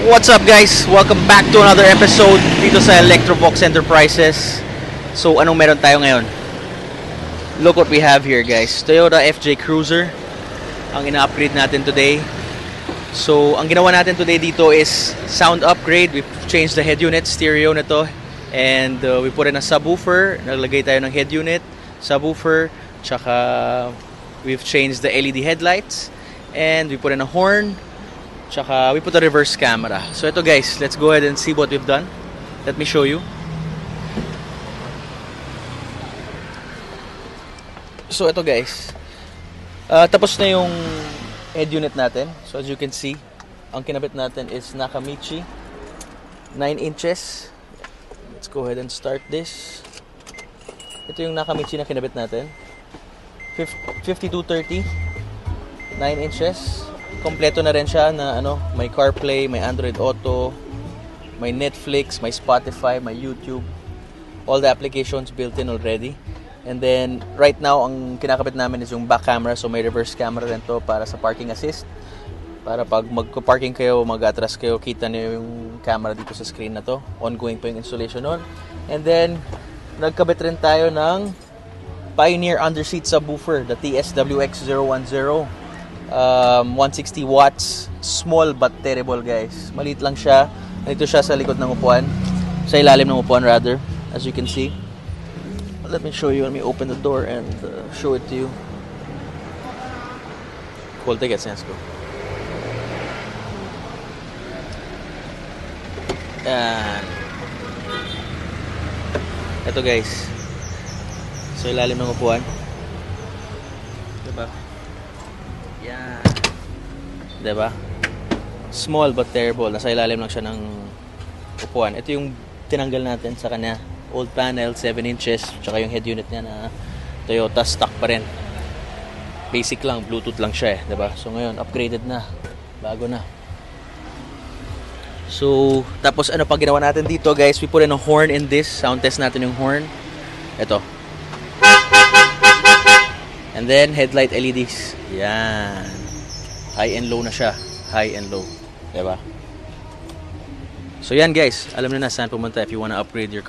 What's up guys? Welcome back to another episode dito sa Electrovox Enterprises. So anong meron tayo ngayon? Look what we have here guys. Toyota FJ Cruiser ang ina-upgrade natin today. So ang ginawa natin today dito is sound upgrade. We changed the head unit, stereo nito. And we put in a subwoofer. Naglagay tayo ng head unit, subwoofer. Tsaka we've changed the LED headlights. And we put in a horn. Tsaka we put a reverse camera. So ito guys, let's go ahead and see what we've done. Let me show you. So ito guys, tapos na yung head unit natin. So as you can see, ang kinabit natin is Nakamichi 9 inches. Let's go ahead and start this. Ito yung Nakamichi na kinabit natin, 5230 9 inches. Kompleto na rin siya na may CarPlay, may Android Auto, may Netflix, may Spotify, may YouTube. All the applications built in already. And then right now ang kinakabit namin is yung back camera, so may reverse camera rin to para sa parking assist. Para pag magpa-parking kayo, mag-atras kayo, kita niyo yung camera dito sa screen na to. Ongoing pa yung installation nun. And then nagkabit rin tayo ng Pioneer underseat subwoofer, the TSWX010. 160 watts, small but terrible guys. Maliit lang siya. Nandito siya sa likod ng upuan, sa ilalim ng upuan rather, as you can see. Let me show you. Let me open the door and show it to you. Cool, take it, let's go. Yan. Ito guys, sa ilalim ng upuan, diba? Yan. Diba? Small but terrible. Nasa ilalim lang siya ng upuan. Ito yung tinanggal natin sa kanya. Old panel, 7 inches. Tsaka yung head unit niya na Toyota, stock pa rin. Basic lang, Bluetooth lang siya diba? So ngayon, upgraded na. Bago na. So, tapos ano pa ginawa natin dito guys? We put in a horn in this. Sound test natin yung horn. Ito. And then, headlight LEDs. Yan. High and low na siya. High and low. Diba? So yan guys. Alam nyo na saan pumunta if you wanna upgrade your